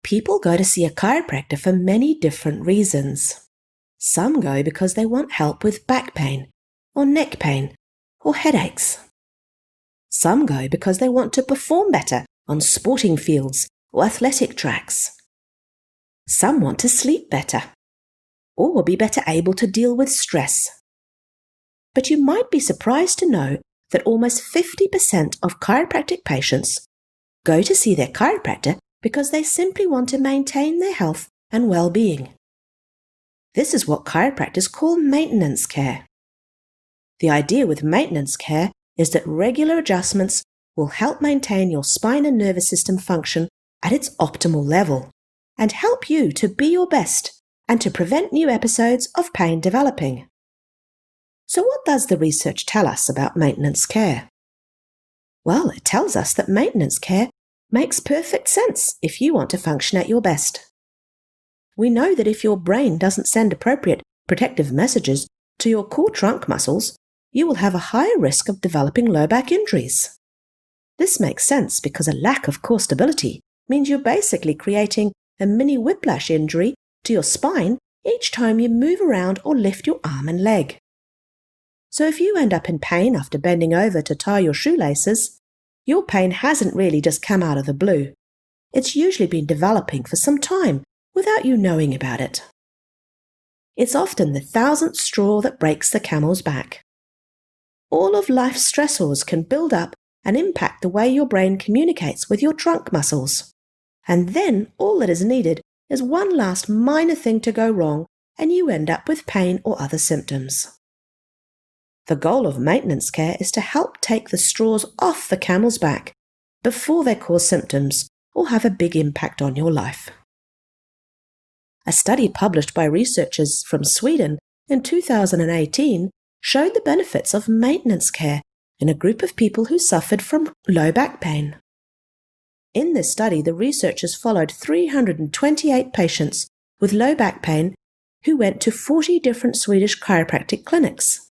People go to see a chiropractor for many different reasons. Some go because they want help with back pain, or neck pain, or headaches. Some go because they want to perform better on sporting fields or athletic tracks. Some want to sleep better, or be better able to deal with stress. But you might be surprised to know that almost 50% of chiropractic patients go to see their chiropractor because they simply want to maintain their health and well-being. This is what chiropractors call maintenance care. The idea with maintenance care is that regular adjustments will help maintain your spine and nervous system function at its optimal level and help you to be your best and to prevent new episodes of pain developing. So what does the research tell us about maintenance care? Well, it tells us that maintenance care makes perfect sense if you want to function at your best. We know that if your brain doesn't send appropriate protective messages to your core trunk muscles, you will have a higher risk of developing low back injuries. This makes sense because a lack of core stability means you're basically creating a mini whiplash injury to your spine each time you move around or lift your arm and leg. So if you end up in pain after bending over to tie your shoelaces, your pain hasn't really just come out of the blue. It's usually been developing for some time without you knowing about it. It's often the 1,000th straw that breaks the camel's back. All of life's stressors can build up and impact the way your brain communicates with your trunk muscles. And then all that is needed is one last minor thing to go wrong and you end up with pain or other symptoms. The goal of maintenance care is to help take the straws off the camel's back before they cause symptoms or have a big impact on your life. A study published by researchers from Sweden in 2018 showed the benefits of maintenance care in a group of people who suffered from low back pain. In this study, the researchers followed 328 patients with low back pain who went to 40 different Swedish chiropractic clinics.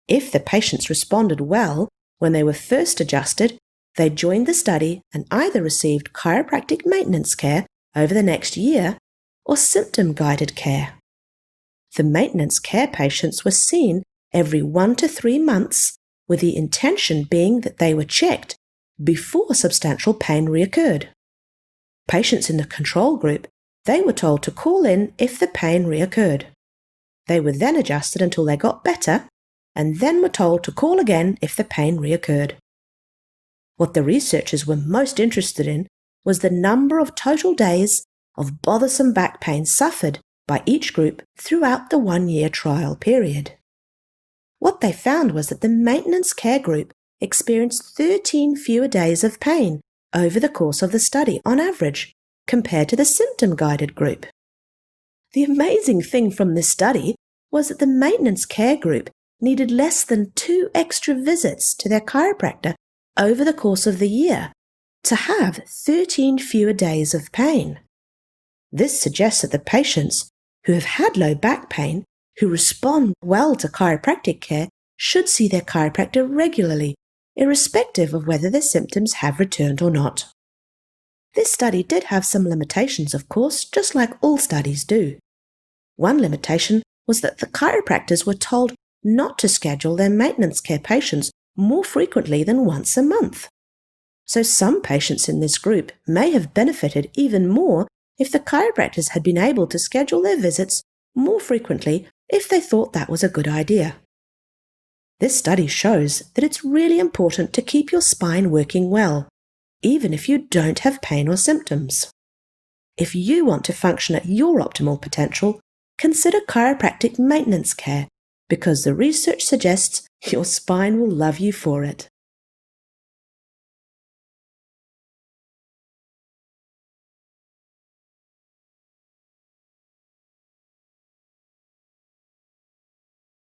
If the patients responded well when they were first adjusted, they joined the study and either received chiropractic maintenance care over the next year or symptom-guided care. The maintenance care patients were seen every 1 to 3 months, with the intention being that they were checked before substantial pain reoccurred. Patients in the control group, they were told to call in if the pain reoccurred. They were then adjusted until they got better, and then were told to call again if the pain reoccurred. What the researchers were most interested in was the number of total days of bothersome back pain suffered by each group throughout the 1-year trial period. What they found was that the maintenance care group experienced 13 fewer days of pain over the course of the study on average, compared to the symptom-guided group. The amazing thing from this study was that the maintenance care group needed less than 2 extra visits to their chiropractor over the course of the year to have 13 fewer days of pain. This suggests that the patients who have had low back pain, who respond well to chiropractic care, should see their chiropractor regularly, irrespective of whether their symptoms have returned or not. This study did have some limitations, of course, just like all studies do. One limitation was that the chiropractors were told not to schedule their maintenance care patients more frequently than once a month. So some patients in this group may have benefited even more if the chiropractors had been able to schedule their visits more frequently if they thought that was a good idea. This study shows that it's really important to keep your spine working well, even if you don't have pain or symptoms. If you want to function at your optimal potential, consider chiropractic maintenance care, because the research suggests your spine will love you for it.